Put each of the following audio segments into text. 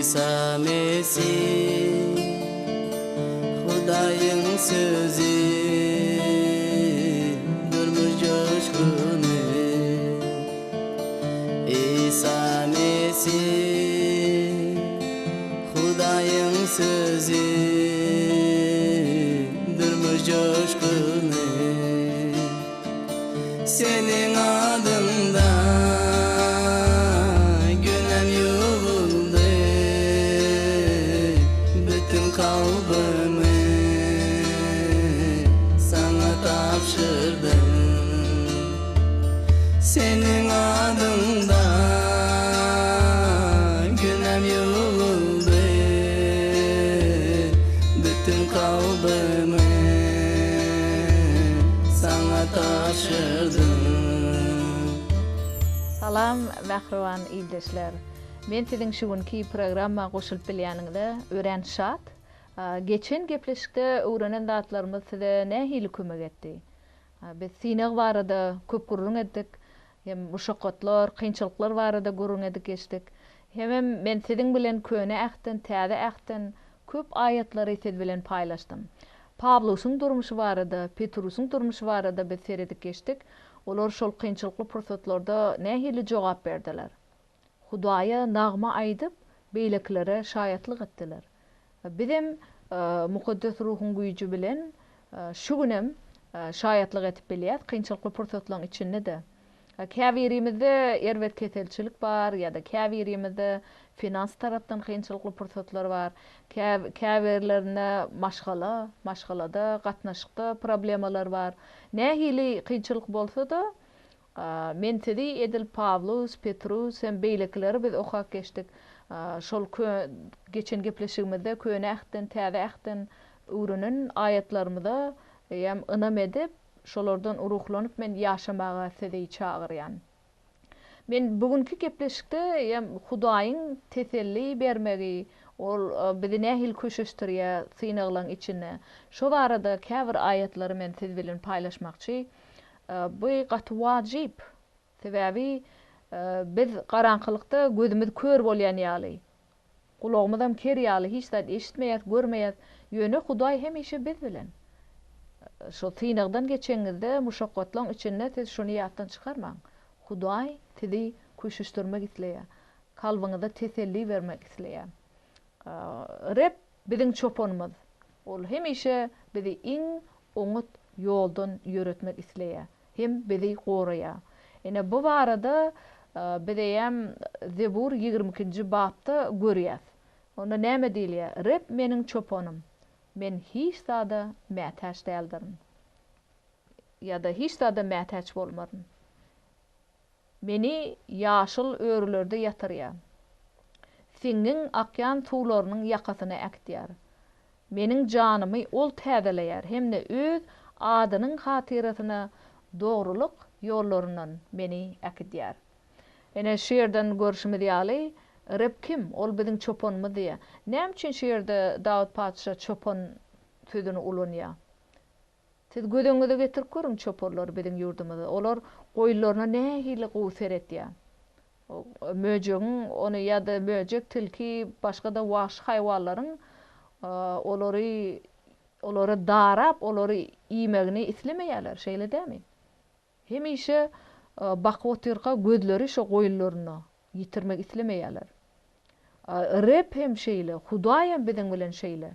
İsa Mesih Hudayın sözü durmuş coşkunu İsa Mesih Hudayın sözü durmuş coşkunu senin adında günem yuvuldu bütün kalbimi sana tapşırdım senin adında günem yuvuldu bütün kalbimi sana taşırdım. Salam mehriban ildeşler. Men sizin şugunki programma goşulyp bilýäningde ören şat. Geçen gepleşikde öwrenen datlarymyz size nähili kömek etdi. Biz sinag barada köp gurrun etdik. Hem muşakkatlar, kynçylyklar barada gurrun edip geçdik. Hem men sizin bilen köne ähten, täze ähten köp aýatlary siz bilen paýlaşdym. Pawlusyň durmuşy barada, Petrusyň durmuşy barada biz seredip geçdik. Olar şol kynçylykly pursatlarda nähili jogap berdiler. Hudaýa nagma aýdyp, beýleklere şaýatlyk etdiler. Bizim mukaddes ruhun güýji bilen şu günem şaýatlyk etip bilýär, kynçylykly pursatlaryň içinde de. Käbirimizde erwet keselçilik bar ýa-da käbirimizde finans tarapdan kynçylykly pursatlar bar. Käbirlerine maşgalada, gatnaşykda problemalar bar. Nähili kynçylyk bolsa da men tedi edil Pawlus, Petrus hem beýlekleri biz okap geçdik. Şol geçen gepleşigimizde köne ähten, täze ähten öwrenen aýatlarymyza hem ynam edip şolardan uruklanyp men ýaşamaga sizi çagyrýan. Men bugünkü gepleşikde hem Hudaýyň teselli bermegi, ol bizi nähil köşeşdirýär synaglaryň içine. Şo barada käbir aýatlary men siz bilen paýlaşmakçy. Bu gat wajyp. Sebäbi biz garaňkylykda gözümüz kör bolýan ýaly. Kulagymyz hem ker ýaly, hiç zat eşitmeýär, görmeýär. Ýöne Hudaý hemişe biz bilen. Şo synagdan geçeňizde muşakkatlaryň içinde siz şunu ýatdan çykarmaň. Hudaý sizi köşeşdirmek isleýär. Kalbyňyza teselli bermek isleýär. Rep biziň çopanymyz. Ol hemişe bizi iň oňat ýoldan ýöretmek isleýär. Hem bizi goraýar. Ene bu barada biz hem Zebur 22-nji babda görýäs. Onda näme diýilýär? Rep meniň çopanym. Men hiç zada mätäç däldirim. ýa-da hiç zada mätäç bolmarym. Meni ýaşyl örülerde ýatyrýar. Siňiň akýan suwlarynyň ýakasyna äkdýär. Meniň janymy ol täzeleýär hemde öz adynyň hatirasyna dogrulyk ýollaryndan meni äkdýär. Ene şeýerden görüşimiz ýaly, Rep kim? Ol biziň çopanymyz diýär. Näme üçin şeýerde Dawud padşa çopan sözüni ulanýar? Siz gödöňize getirip görüň çoparlar biziň ýurdumyzda. Olar goýullaryna nähili gowy seretýär. Möjegiň onu ýa-da möjek, tilki, başga da wahşy haýwanlaryň olary darap, olary iýmegini islemeýärler, şeýle dämi? Hemişe bakyp otyrka gözleri şo goýullaryna ýitirmek islemeýärler. Rep hem şeýle, Hudaý hem biziň bilen şeýle.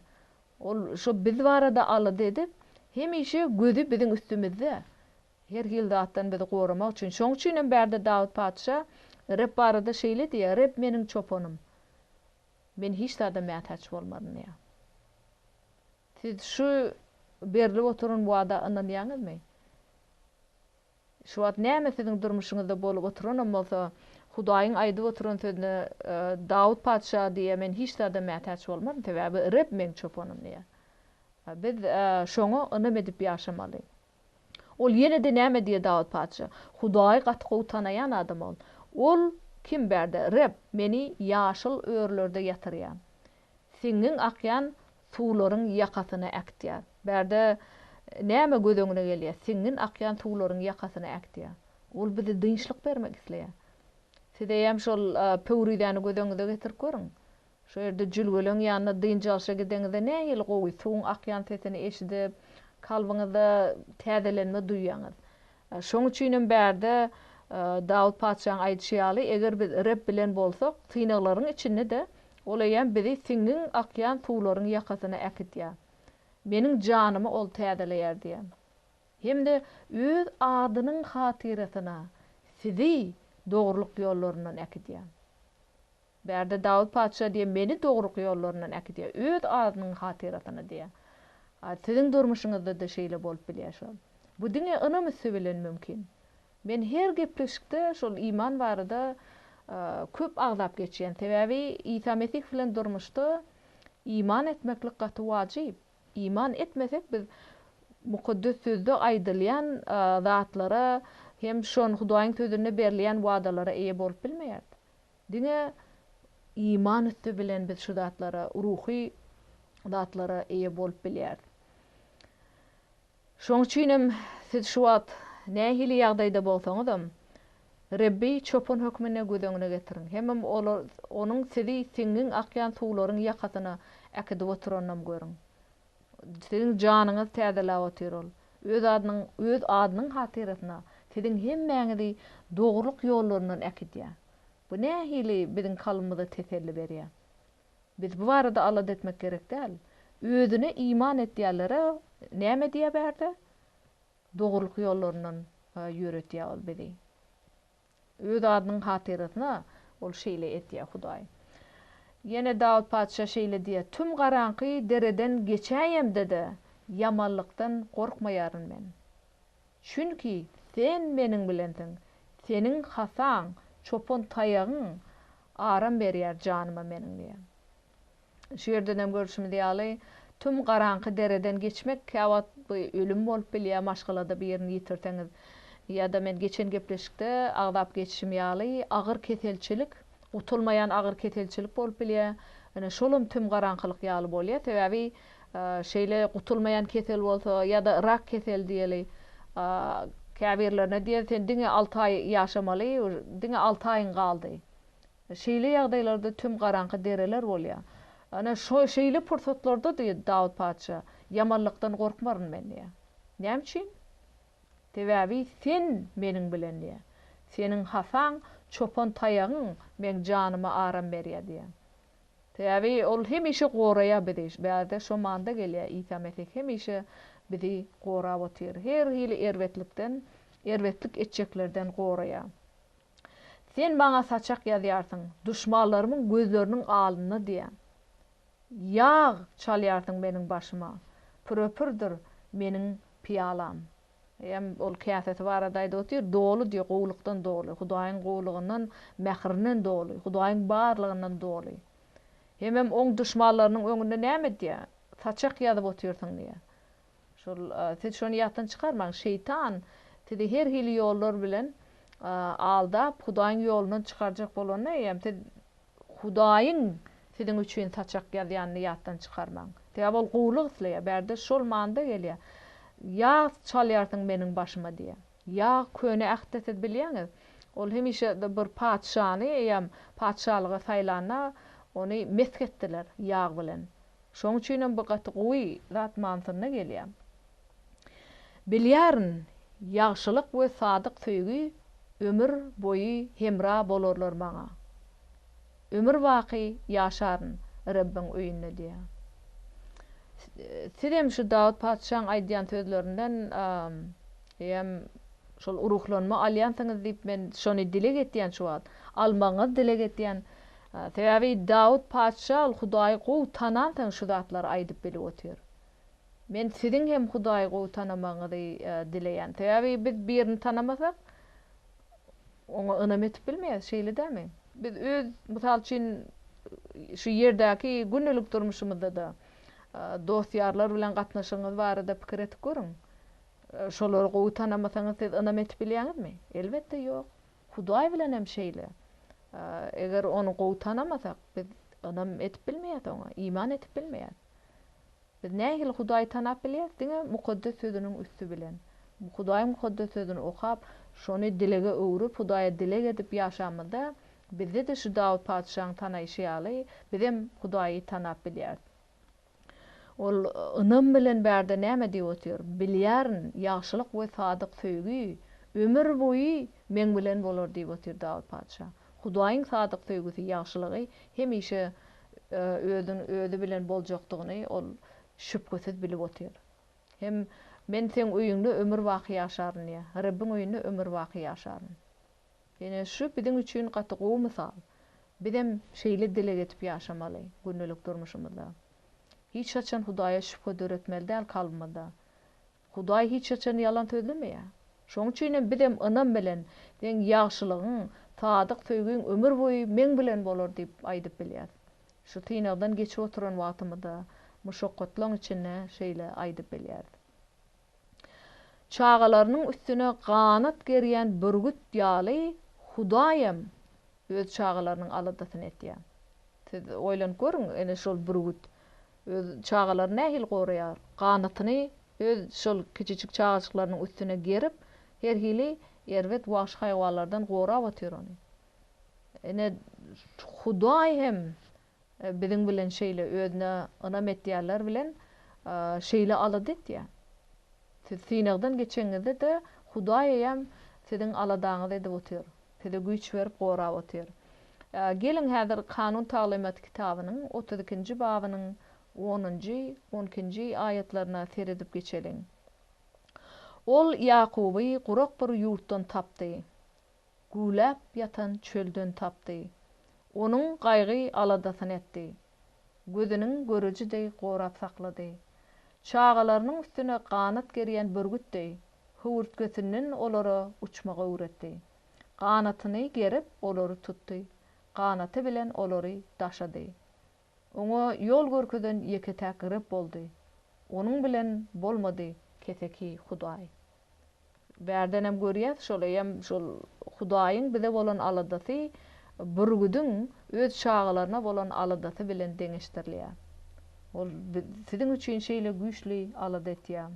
Ol şo biz barada alady edip, hemişe gözü biziň üstümizde. Her hildatdan bizi goramak üçin. Şoň üçin hem bärde Dawud padşa Rep barada şeýle diýär, Rep meniň çopanym. Men hiç zada mätäç bolmarym ýa. Siz şu berilip oturan wada anlanýaňyzmy? Şu wagt näme siziň durmuşyňyzda bolup oturan bolsa, Hudaýyň aýdyp oturan sözüne Dawud padşa diýär, men hiç zada mätäç bolmarym, sebäbi Rep meniň çopanym diýär. Biz şoňa ynam edip ýaşamaly. Ol ýene de näme diýär Dawud padşa? Hudaý gatky utanaýan adam ol. Ol kim bärde? Rep meni ýaşyl örlerde ýatyrýar. Siňiň akýan suwlaryň ýakasyna äkdýär. Bärde näme gödöňüne gelýär? Siňiň akýan suwlaryň ýakasyna äkdýär. Ol bize dynçlyk bermek isleýär. Size hem şol pöwrüden gödöňüze getirip görüň. Şu yerde jülgölüň ýanyna dynjalşa gideňizde nähili gowy suwuň akýan sesini eşidip kalbyňyzda täzelenme duýýaňyz. Şoň üçinem bärde Dawud Paçaň aýdşýaly, eger biz Reb bilen bolsak, tynalaryň içinde de olaýan bizi siňiň akýan suwlaryň ýakasyna äkitýär. Meniň janymy ol täzeleýär diýen. Hemde öz adynyň hatyrasyna sizi dogruluk ýollaryndan äkitýär. Bärde Dawud Paça diýen meni dogruluk ýollaryndan äkitýär, öz adynyň hatyrasyna diýen. Siziň durmuşyňyzda da şeýle bolup bilýär. Bu diňe ynamysy bilen mümkin. Men her gepleşikde şol iman barada köp agzap geçýän. Sebäbi İsa Mesih bilen durmuşda iman etmeklik gaty wajyp. İman etmesek biz mukaddes sözde aýdylýan zatlara hem şon Hudaýyň sözüne berilýän wadalara eýe bolup bilmeýärdi. Diňe iman etdi bilen biz şu zatlara, ruhy zatlara eýe bolup bilýärdi. Şoň üçinem siz şu wagt nähili ýagdaýda bolsaňyzam, Rebbi çopun hökmüne gözeňine getirin. Hemem onuň sizi siňiň akýan suwlaryň ýakasyna äkidip oturanyny görüň. Siziň janyňyz täzelä oturul. Öz adynyň hatyrasyna siziň hemmäňizi dogruluk ýollaryndan äkitýär. Bu nähili biziň kalbymyza teselli berýär. Biz bu barada alad etmek gerek däl. Özüne iman etýärlere näme diýe berdi? Dogruluk ýollaryndan ýöretýär ol bizi. Öz adynyň hatyrasyna ol şeýle etýär Hudaý. Yine Dawud Paça şeýle diýär: "Tüm garanky dereden geçäýem de yamanlykdan gorkmaýaryn men. Çünki sen meniň bilendiň. Seniň hasaň, çopon taýagyň aram berýär janyma meniň diýär." Şu ýerden görüşüm diýäli, tüm garanky dereden geçmek käwat ölüm bolup bilýär, maşgalada bir ýerini ýitirteňiz. Ya da men geçen gepleşikde agzap geçişim ýaly agyr keselçilik, utulmayan agyr keselçilik bolup bilýär. Ene şolum tüm garankylyk ýaly bolýar. Sebäbi şeýle utulmayan kesel bolsa ya da rak kesel diýeli, käbirlerine diýer sen diňe 6 aý ýaşamaly, diňe 6 aýyň galdy. Şeýle ýagdaýlarda tüm garanky dereler bolýar. Ana şeýle pursatlarda diýer Dawud Paça, yamanlykdan gorkmaryn men diýär. Näme üçin? Sebäbi sen meniň bilen diýär. Seniň hasaň, çopon taýagyň men janyma aram berýär diýär. Sebäbi ol hemişe goraýa bidiş. Bäde şo manda gelýär. İsa Mesih hemişe bizi gorap otyr. Her hili erwetlik etjeklerden goraýa. Sen baňa saçak ýazýarsyň, düşmanlarymyň gözleriniň aldyna diýär. Yağ çalýarsyň meniň başyma. Püröpürdür meniň piyalam. Hem ol käseti barada aýdyp otyr, dolu diýär, gowlukdan dolu. Hudaýyň gowlugyndan, mährinden dolu. Hudaýyň barlygyndan dolu. Hemem oň düşmanlarynyň öňünde näme diýär? Saçak ýazyp otyrsyň diýär. Şol siz şonu ýatdan çykarmaň. Şeytan sizi her hili ýollar bilen aldap Hudaýyň ýolundan çykarjak bolany, hem Hudaýyň siziň üçin saçak ýazýanyny ýatdan çykarmaň. Täze bol gowluk isleýär, bärde şol manda gelýär. Yağ çalýarsyň meniň başyma diýär. Yağ köne ähdet bilýäňiz. Ol hemişe bir paçany, hem paçalyga saýlana ony mesketdiler yağ bilen. Şoň üçin bu gaty gowy zat mansyna gelýär. Bilýärin, ýagşylyk we sadyk söýgü ömür boyu hemra bolarlar maňa. Ömür waqy ýaşaryn Rabbim öýünde diýär. Sizem şu Dawud Paçaň aýdýan sözlerinden hem şol uruklanma alýansyňyz diýip men şonu dilek etýän şu wagt. Almaňyz dilek etýän. Sebäbi Dawud Paça Hudaýy gowy tanansaň şu zatlar aýdyp bilip otyr. Men siziň hem Hudaýy gowy tanamaňyzy dileýän. Sebäbi biz birini tanamasak oňa ynam etip bilmeýäs, şeýle dämi? Biz öz mysal üçin şu ýerdäki günnelik durmuşymyzda da dostýarlar bilen gatnaşygyňyz barada pikir etip görüň. Şolary gowy tanamasaňyz siz ynam etip bilýäňizmi? Elbetde ýok. Hudaý bilen hem şeýle. Eger onu gowy tanamasak biz ynam etip bilmeýäs oňa, iman etip bilmeýäs. Biz nähili Hudaýy tanap bilýäs diňe mukaddes sözüniň üstü bilen. Hudaýyň mukaddes sözüni okap, şonu dilege öwrüp Hudaýa dilek edip ýaşamyzda Bizde de şu Davud padşahın tanayşyaly, bizem Hudaýy tanap bilýär. Ol ynam bilen bärde näme diýip otur? Bilýärn, ýagşylyk we sadyk söýgü ömür boýy men bilen bolar diýip otur Davud padşah. Hudaýyň sadyk söýgüsi, ýagşylygy hemişe özü bilen boljakdygyny ol şüphesiz bilip otur. Hem men sen öýüňde ömür waky ýaşaryn ýa, Rabbiň öýünde ömür waky ýaşaryn. Ene şu biziň üçin gatygy mysal. Bizem şeýle dile getip ýaşamaly günnelik durmuşymyzda. Hiç açan Hudaýa şüphe döretmeli däl kalmada. Hudaý hiç açan ýalan söylemeýär. Şoň üçin bizem ynam bilen deň ýagşylygyň, sadyk söýgüň ömür boýy men bilen bolar diýip aýdyp bilýär. Şu tynagdan geçip oturan wagtymyzda muşakkatlaryň içinde şeýle aýdyp bilýär. Çağalarynyň üstüne ganat gerýän bürgüt ýaly Hudaýam öz çağalarynyň aladasyny etýär. Siz oýlanyp görüň, ene şol bürgüt öz çağalaryny nähil goraýar? Ganatyny öz şol kiçijik çağaçyklarynyň üstüne gerip, her hili erwet waş haýwanlardan gorap otyr ony. Ene Hudaý hem biziň bilen şeýle özüne ynam etýärler bilen şeýle alad etýär. Siz synagdan geçeňizde de Hudaýam siziň aladaňyzy edip otyr. Size güýç berip gorap otyr. Gelin häzir Kanun Talymat kitabynyň 32-nji babynyň 10-njy, 12-nji ayetlerine seredip geçeliň. Ol Yakuby gurak bir ýurtdan tapdy. Gulap yatan çölden tapdy. Onuň gaýgy aladasyny etdi. Gözüniň görüjidey gorap saklady. Çağalarynyň üstüne ganat gerýän bürgütdi. Howurtgesinden olary uçmaga öwretdi. Ganatyny gerip olary tutdy. Ganaty bilen olary daşady. Oňa ýol görkeden ýeketäk girip boldy. Onuň bilen bolmady keteki Hudaý. Bärdenem görýäs şolayam şol Hudaýyň bize bolan aladasy bürgüdüň öz çağalaryna bolan aladasy bilen deňeşdirilýär. Ol siziň üçin şeýle güýçli alad etýär.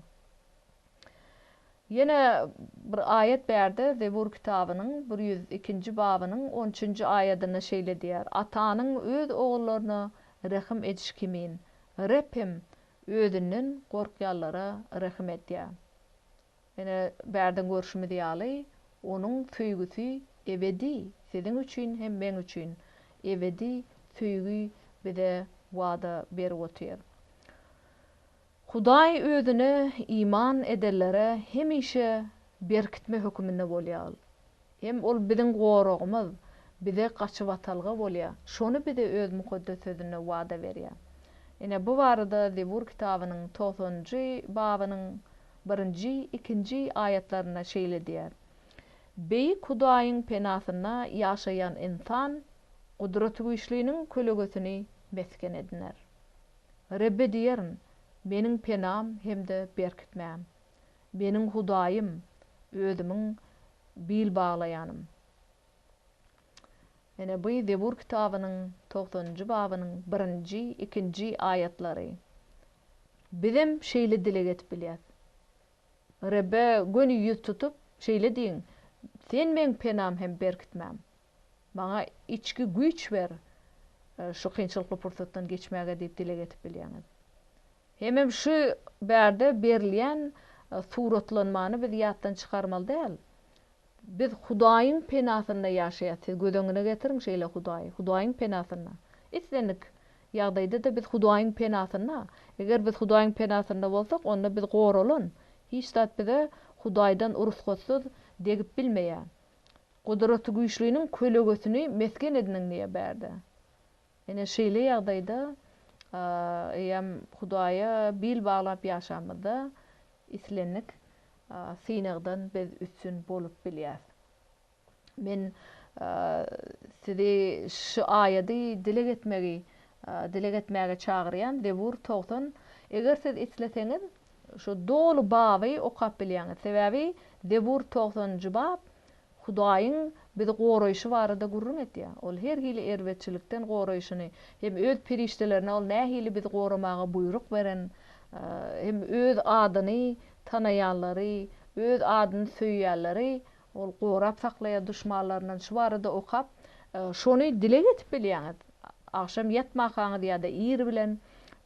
Yine bir ayet bärde Zebur kitabynyň 102-nji babynyň 13-nji aýatyna şeýle diýär. Atanyň öz oğullaryna rahim ediş kimin? Rabbim özünden gorkýanlara rahim etýär. Ene bärden görüşmi diýaly, onuň söýgüsi ebedi, siziň üçin hem men üçin ebedi söýgü bize wada berip otyr. Hudaý özüne iman edenlere hemişe berkitme hökmünde bolýar. Hem ol biziň goragymyz, bize gaçyp atalga bolýar. Şonu bize öz mukaddes sözüne wada berýär. Ene bu barada Zebur kitabynyň 90-njy babynyň 1-nji, 2-nji ayetlerine şeýle diýär. Beýik Hudaýyň penasyna ýaşaýan insan gudraty güýçliniň kölegesini mesken ediner. Rebbe diýerin, meniň penam hemde berkitmem. Meniň Hudaýym, özümiň bil baglaýanym. Ene bu Zebur kitabynyň 90-njy babynyň 1-nji, 2-nji ayetlary. Bizem şeýle dile getip bilýär. Rebbe gönü ýüz tutup şeýle diýin, sen men penam hem berkitmem. Maňa içki güýç ber, şu kynçylykly pursatdan geçmäge diýip dile getip bilýär. Hemem şu bärde berilýän suratlanmany biz ýatdan çykarmaly däl. Biz Hudaýyň penasyna ýaşaýat. Siz gödüňize getiriň şeýle Hudaýyň penasyna. Islenlik ýagdaýda da biz Hudaýyň penasyna, eger biz Hudaýyň penasyna bolsak, onda biz goralan. Hiç zat bize Hudaýdan urusgatsız degip bilmeýär. Gudraty güýçliniň kölegesini mesken ediniň diýe bärde. Ene şeýle ýagdaýda ýam Hudaýa bil baglap ýaşamyzda islenlik synagdan biz üstün bolup bilýär. Men sizi şu aýady dile getmäge çagyrýan Zebur 90. Eger siz isleseňiz şu dolu baby okap bilýäňiz. Sebäbi Zebur 90-njy bab Hudaýyň bizi goraýşy barada gurrun etýär. Ol her hili erwetçilikden goraýşyny hem öz periştelerine ol nähili bizi goramaga buyruk beren, hem öz adyny tanaýanlary, öz adyny söýýänleri ol gorap saklaýar düşmanlaryndan şu barada okap Şonu dile getip bilýäňiz. Akşam ýatmakaňyz ýa-da ir bilen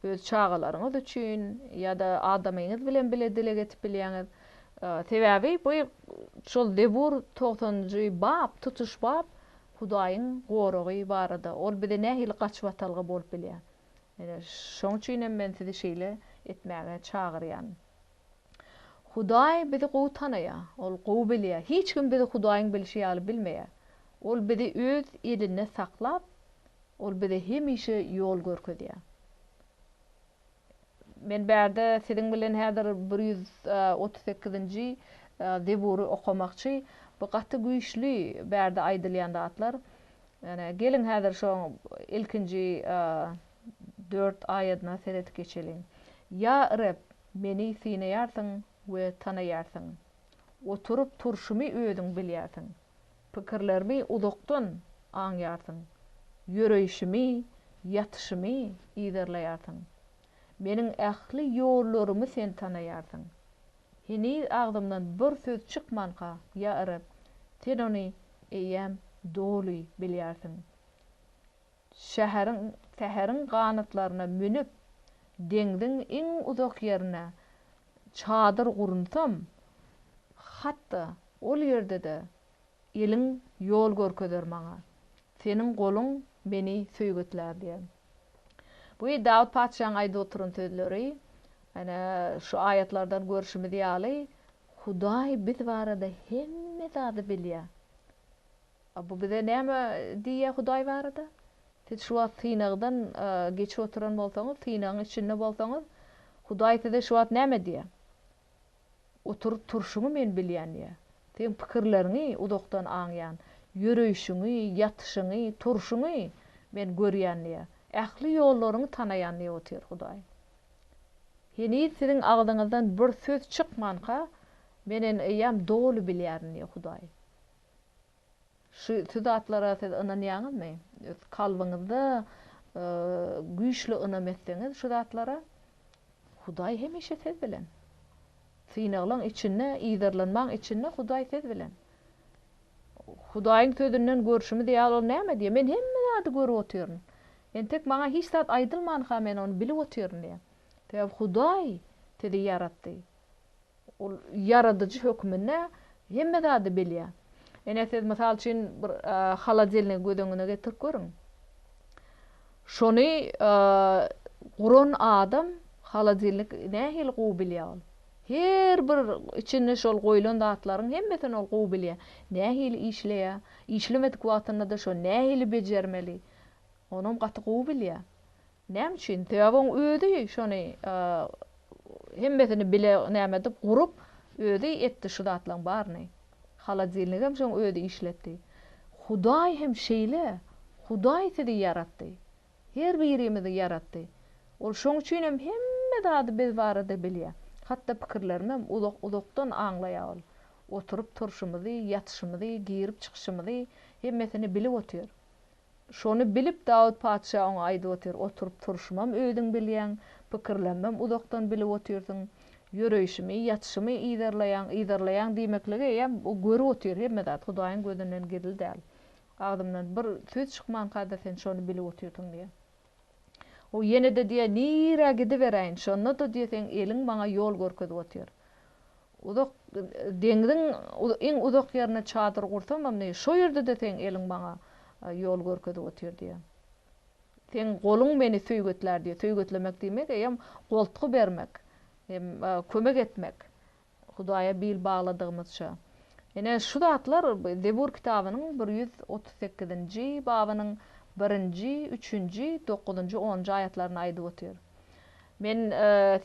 öz çağalaryňyz üçin ýa-da adamyňyz bilen bile dile getip bilýäňiz. Sebäbi bu şol debur 90-njy bab, tutuş bab Hudaýyň goragy barada. Ol bize nähili gaçyp atalgy bolup bilýär. Şoň üçin men sizi şeýle etmäge çagyrýan. Hudaý bizi gowy tanýar, ol gowy bilýär. Hiç kim bizi Hudaýyň bilişi ýaly bilmeýär. Ol bizi öz eline saklap, ol bize hemişe ýol görkezýär. Men bärde siziň bilen häzir 138-nji debury okamakçy, bu gaty güýçli bärde aýdylýan atlar. Yani gelin häzir şo ilkinji 4 aýatyna seretip geçelim. Ya Rab, meni sinäýärsiň we tanaýarsyň. Oturup turşumy özüň bilýärsiň. Pikirlerimi uzakdan aňýarsyň. Ýöreýişimi, ýatyşymy iýerleýärsiň. Meniň ähli ýollarymy sen tanaýarsyň. Hini agdymdan bir söz çykmanka, ya Rab, sen ony eýem doly bilýärsiň. Şäheriň ganatlaryna münüp, deňdiň iň uzak ýerine çadyr gurunsam, hatda ol ýerde de eliň ýol görkezer maňa. Seniň goluň meni söýgütler diýen. Bu Dawud paçaň aýda oturan sözleri, şu ayetlerden görüşümüz ýaly, Hudaý biz barada hemme zady bilýär. Bu bize näme diýär Hudaý barada? Siz şu wagt tynagdan geçip oturan bolsaňyz, tynagyň içinde bolsaňyz, Hudaý size şu wagt näme diýär? Oturup turşumy men bilýän diýär. Sen pikirlerini uzakdan aňýan, ýöreýişiňi, ýatyşyňy, turşuňy men görýän diýär. Ähli ýollaryňy tanaýan diýip otur Hudaý. Hini siziň agdyňyzdan bir söz çykmanka, menen eýem doly bilýärin diýip Hudaý. Şu zatlara siz inanýaňyzmy? Kalbyňyzda güýçli ynam etseňiz şu zatlara, Hudaý hemişe siz bilen. Synaglaň içinde, iýderlenmäň içinde Hudaý siz bilen. Hudaýyň sözünden görüşimi diýär, ol näme diýär? Men hemme zady görüp oturyn. Entek maňa hiç zat aýdylmanka, men onu bilip oturyn diýär. Täp Hudaý tedi yaratdy. Ol yaradyjy hökmüne hemme zady bilýär. Siz mysal üçin bir haladelni gödöňüne getirip görüň. Şonu guran adam haladelnik nähili gowy bilýär. Her bir içinde şol goýulan zatlaryň hemmesini ol gowy bilýär. Nähili işleýär, işlemedik wagtynda da şo nähili bejermeli. Onuň gaty gowy bilýär. Näme üçin? Täwäň öýdi şonu hemmesini bile näme dip gurup öýdi etdi şu zatlaryň baryny. Haladelnik hem şoň öýdi işletdi. Hudaý hem şeýle, Hudaý seni yaratdy. Her birimizi yaratdy. Ol şoň üçin hem hemme zady biz barada bilýär. Hatta pikirlerimi uzakdan aňlaýar. Oturup turşumyzy, ýatyşymyzy, girip çykyşymyzy hemmesini bilip otur. Şonu bilip Dawud paça oňa aýdyp otur. Oturup turşumam öýdüň bilýän, pikirlemem uzakdan bilip oturdyň. Ýöreýişimi, ýatyşymy iýderleýän diýmekligi ýa o görüp otur hemme zat Hudaýyň gözünden girildi. Agdymdan bir söz çykmanka da sen şonu bilip oturdyň diýär. O ýene de diýär, nire gidibereýin, şonda da diýär, sen eliň maňa ýol görkezip otur. Uzak deňdiň iň uzak ýerine çadyr gursam, şo ýerde de sen eliň maňa ýol görkezip otur diýär. Sen goluň meni söýgütler diýär. Söýgütlemek diýmek hem goltugy bermek, hem kömek etmek. Hudaýa bil bagladygymyzça. Ene şu zatlar Debur kitabynyň 138-nji babynyň 1-nji, 3-nji, 9-njy, 10-njy aýatlaryny aýdyp otur. Men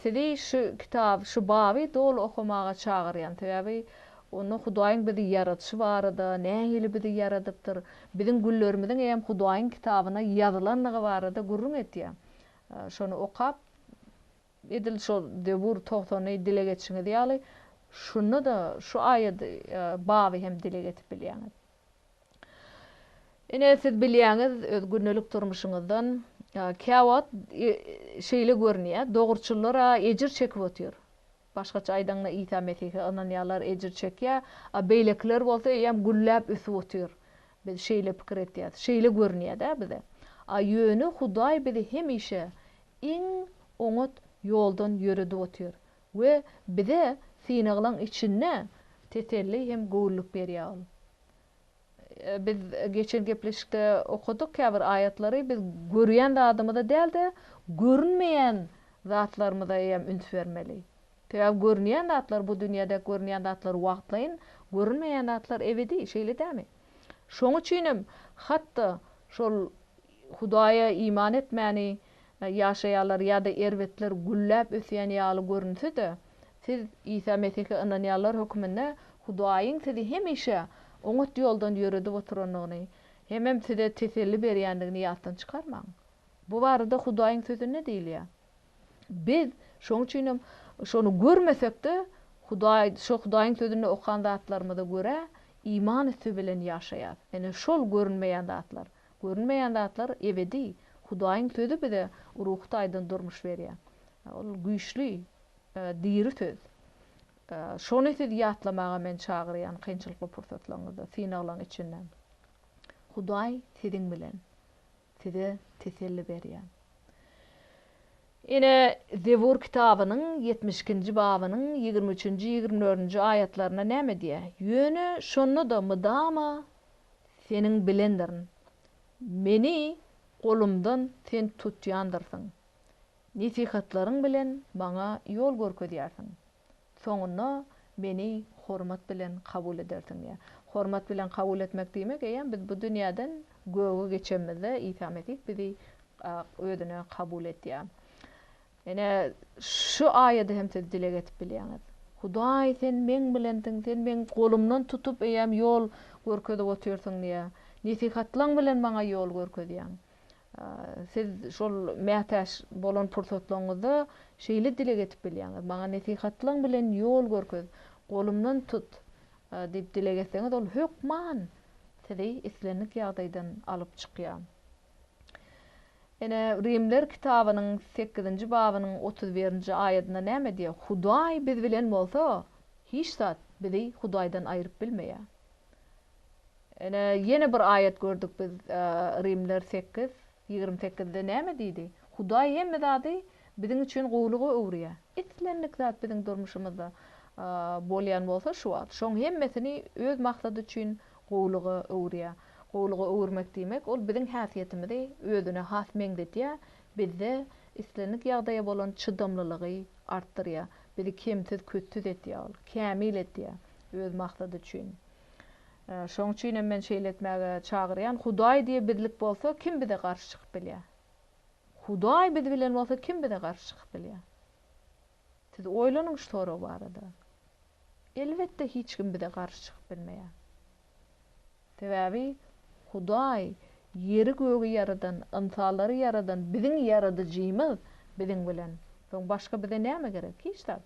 sizi şu kitap, şu baby dol okumaga çagyrýan. Täbi onu Hudaýyň bizi yaratyşy barada, nähili bizi yaradypdyr. Biziň güllerimiziň hem Hudaýyň kitabyna ýazylanlygy barada gurrun etýär. Şonu okap edil şol Debur 90-ny dile geçiňi diýäli. Şunu da şu aýat baby hem dile getip bilýäňiz. Ene siz bilýäňiz öz günnelik turmuşyňyzdan käwat şeýle görnýär, dogurçylara ejir çekip otur. Başgaça aýdaňda Isa Mesih inanýarlar ejir çekýär, beýlekler bolsa hem güllläp üsüp otur. Biz şeýle pikir etýär, şeýle görünýär bize. A ýöne Hudaý bizi hemişe iň oňat ýoldan ýöredip otýar we bize sinaglaň içinde teselli hem goýulluk berýär. Biz geçen gepleşikde okuduk käbir aýatlary, biz görýän zadymyza däl-de görünmeýän zatlarymyza hem üns bermeli. Täze görünýän zatlar bu dünýäde görünýän zatlar wagtlaýyn, görünmeýän zatlar ebedi, şeýle dämi? Şoň üçinem hatda şol Hudaýa iman etmäni ýaşaýarlar ýa-da erwetler gülläp ösýän ýaly görünse-de, siz İsa Mesih'e inanýarlar hökmünde Hudaýyň sizi hemişe oňat ýoldan ýöredip oturanlygyny, hemem size teselli berýändigini ýatdan çykarmaň. Bu barada Hudaýyň sözü ne diýilýär? Biz şoň üçinem şonu görmesek-de Hudaýyň sözüni okan zatlarymyza görä iman etsi bilen ýaşaýar. Ene şol görünmeýän zatlar. Görünmeýän zatlar ebedi. Hudaýyň sözü bize ruhda aýdyn durmuş berýär. Ol güýçli, diri söz. Şonu siz ýatlamaga men çagyrýan kynçylykly pursatlaryňyzda sinaglaň içinden. Hudaý siziň bilen. Size teselli berýär. Ine Zebur kitabynyň 72-nji babynyň 23-nji 24-nji aýatlaryna näme diýär? Ýöne şonu da mydama seniň bilendirin. Meni golumdan sen tutýandyrsyň. Nesihatlaryň bilen maňa ýol görkezýärsiň. Soňunda meni hormat bilen kabul edersiň diýär. Hormat bilen kabul etmek diýmek eýen biz bu dünýäden göwge geçemizde İsa Mesih bizi ödüne kabul etýär. Ene şu aýady hem siz dile getip bilýäňiz. Hudaý sen men bilendiň, sen men golumdan tutup eýem ýol görkezip otyrsyň diýär. Nesihatlaryň bilen maňa ýol görkezýäň. Siz şol mätäş bolan pursatlaryňyzda şeýle dile getip bilýäňiz. Maňa nesihatlaryň bilen ýol görkez, golumdan tut diýip dile getseňiz ol hökman sizi islenlik ýagdaýdan alyp çykýar. Ene Rimler kitabynyň 8-nji babynyň 31-nji aýatyna näme diýär? Hudaý biz bilen bolsa, hiç zat bizi Hudaýdan aýryp bilmeýär. Ene ýene bir aýat gördük biz Rimler 8:28-de näme diýdi? Hudaý hemme zady biziň üçin goýlugy öwrýär. Islenlik zat biziň durmuşymyzda bolýan bolsa şu wagt. Şoň hemmesini öz maksady üçin goýlugy öwrýär. Goýlugy öwürmek diýmek ol biziň häsiýetimizi özüne has meňdetýär. Bizde islenlik ýagdaýa bolan çydamlylygy artdyrýar. Bizi kemsiz kötüz etýär, kämil etýär öz maksady üçin. Şoň üçin men şeýle etmäge çagyrýan Hudaý diýe birlik bolsa kim bize garşy çykyp bilýär? Hudaý biz bilen bolsa kim bize garşy çykyp bilýär? Siz oýlanyň şu toru barada. Elbetde hiç kim bize garşy çykyp bilmeýär. Sebäbi Hudaý ýeri gögi yaradan, ynsalary yaradan, biziň yaradyjymyz biziň bilen. Soň başga bize näme gerek? Hiç de.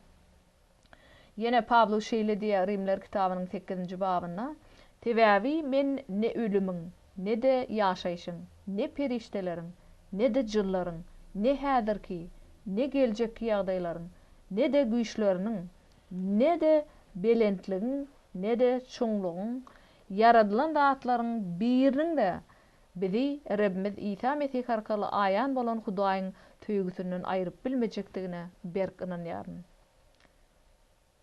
Yine Pablo şeýle diýär Rimler kitabynyň 8-nji babynda, "Sebäbi men ne ölümiň, ne de ýaşaýşyň, ne perişteleriň, ne de jyllaryň, ne häzirki, ne geljekki ýagdaýlaryň, ne de güýçleriniň, ne de belentligiň, ne de çoňlugyň, yaradylan zatlaryň biriniň de bizi Rabbimiz İsa Mesih arkaly aýan bolan Hudaýyň töýgüsünden aýryp bilmejekdigine berk inanýaryn."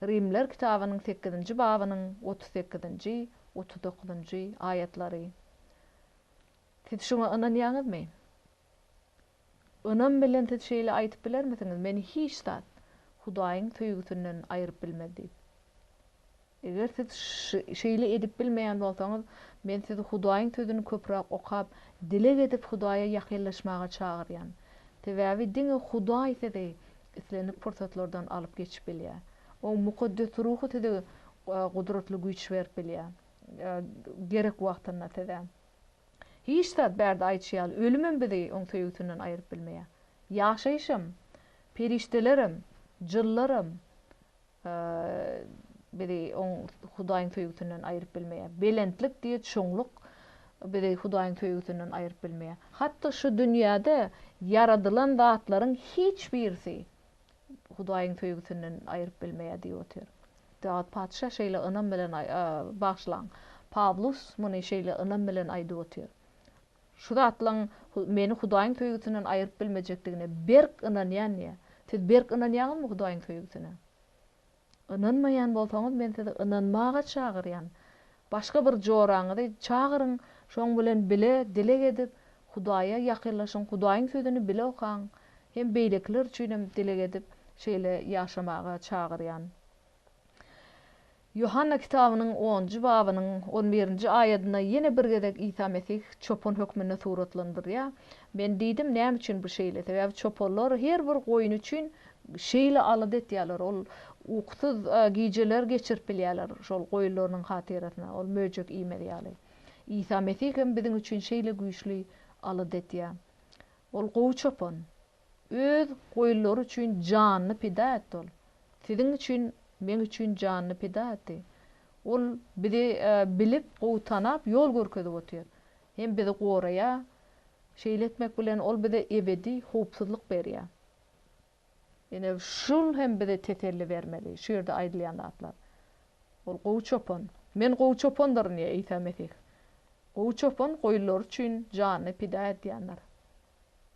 Rimler kitabynyň 8-nji babynyň 38-nji 39-njy aýatlary. Siz şoňa inanýaňyzmy? Onam bilen siz şeýle aýtyp bilermisiňiz? Meni hiç zat Hudaýyň töýgüsünden aýryp bilmedi. Eger siz şeýle edip bilmeýän bolsaňyz, men sizi Hudaýyň sözüni köprak okap, dile getip Hudaýa ýakynlaşmaga çagyrýan. Sebäbi diňe Hudaý sizi islenip pursatlardan alyp geçip bilýär. O mukaddes ruhu sizi gudratly güýç berip bilýär. Gerek wagtyna size. Hiç zat bärde aýtýar, ölümem bizi oň töýgüsünden aýryp bilmeýär. Ýaşaýşym, periştelerim, jyllarym bizi oň Hudaýyň töýgüsünden aýryp bilmeýär. Belentlik diýe çoňluk bizi Hudaýyň töýgüsünden aýryp bilmeýär. Hatda şu dünýäde yaradylan zatlaryň hiç birisi Hudaýyň töýgüsünden aýryp bilmeýär diýip otyr. Dawud padşah şeýle anam bilen bagşlaň. Pavlus muny şeýle ynam bilen aýdyp otyr. Şu zatlaň meni Hudaýyň töýgüsinden aýryp bilmejekdigine berk ynanýan ýa. Siz berk ynanýaňyzmy Hudaýyň töýgüsine? Inanmaýan bolsaňyz men sizi inanmaga çagyrýan. Başga bir joraňyzy çagyryň, şoň bilen bile dilek edip Hudaýa ýakynlaşyň, Hudaýyň sözüni bile okaň. Hem beýlekler üçin hem dilek edip şeýle ýaşamaga çagyrýan. Yohanna kitabynyň 10-njy babynyň 11-nji aýatyna ýene bir gezek İsa Mesih çopon hökmüne suratlandyrýar. Men diýdim, näme üçin bu şeýle? Sebäbi çoponlar her bir goýun üçin şeýle alat etýärler. Ol uksuz gijeler geçirip bilýärler şol goýunlarynyň hatyrasyna. Ol möjek iýmedýärler. İsa Mesih hem biziň üçin şeýle güýçli alat etýär. Ol gowy çopon öz goýunlary üçin janyny pida etdi ol. Siziň üçin, men üçin janyny pida etdi. Ol bizi bilip, gowy tanap, ýol görkezip otýar. Hem bizi goraýar, şeýle etmek bilen ol bize ebedi howpsuzlyk berýär. Ene şul hem bize teselli bermeli. Şu ýerde aýdylýan atlar. Ol gowy çopon. Men gowy çopondaryn ýa İsa Mesih. Gowy çopon goýunlar üçin janyny pida etýänler.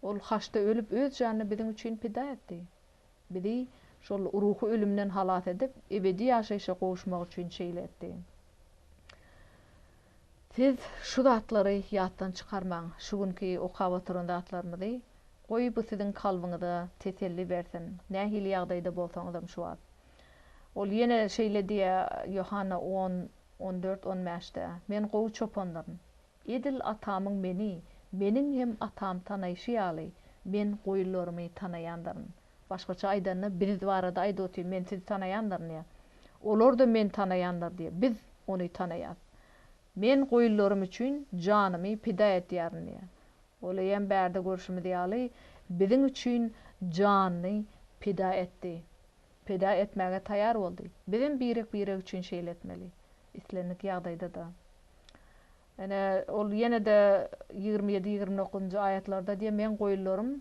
Ol haçda ölüp öz janyny biziň üçin pida etdi. Bizi şol ruhy ölümden halat edip ebedi ýaşaýşa gowuşmak üçin şeýle etdi. Siz şu zatlary ýatdan çykarmaň. Şu günki okap oturan zatlarymyzy goý bu siziň kalbyňyza teselli bersin. Nähili ýagdaýda bolsaňyzam şu wagt. Ol ýene şeýle diýär Yohanna 10:14-15-de. Men gowy çopondarym. Edil atamyň meniň hem atam tanaýşy ýaly. Men goýunlarymy tanaýandarym. Başgaça aýdanda biz barada aýdyp otyr, men sizi tanaýandarym ýa. Olar da men tanaýandar diýär. Biz ony tanaýar. Men goýunlarym üçin janymy pida etýärim ýa. Ola ýem bärde görüşimiz ýaly biziň üçin janyny pida etdi. Pida etmäge taýýar boldy. Bizim birek üçin şeýle etmeli. İslenlik ýagdaýda da. Ene ol ýene de 27-29-njy aýatlarda diýär men goýunlarym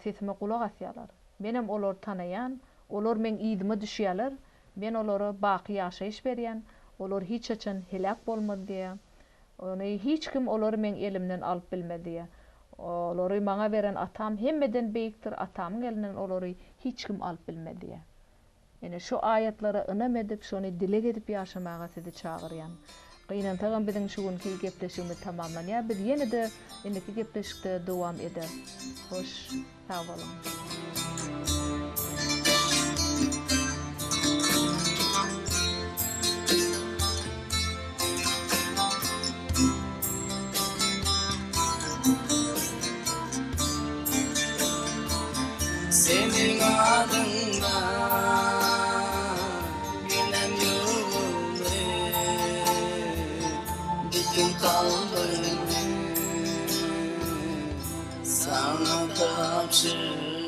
sesime kulak asýarlar. Menem olar tanaýan, olar men ýydyma düşýärler. Men olary baky ýaşaýyş berýän, olar hiç açan helak bolmady diýär. Ony hiç kim olary men elimden alyp bilmedi diýär. Olary maňa beren atam hemmeden beýikdir, atamyň elinden olary hiç kim alyp bilmedi diýär. Ene şu aýatlary ynam edip, şonu dilek edip ýaşamaga sizi çagyrýan. Gynan tagan biziň şu günki gepleşigimiz tamamlanýar. Biz ýene de indiki gepleşikde dowam eder. Hoş, sag bolun. Senin adında günem yolunu, bütün kalbimi sana tapşır.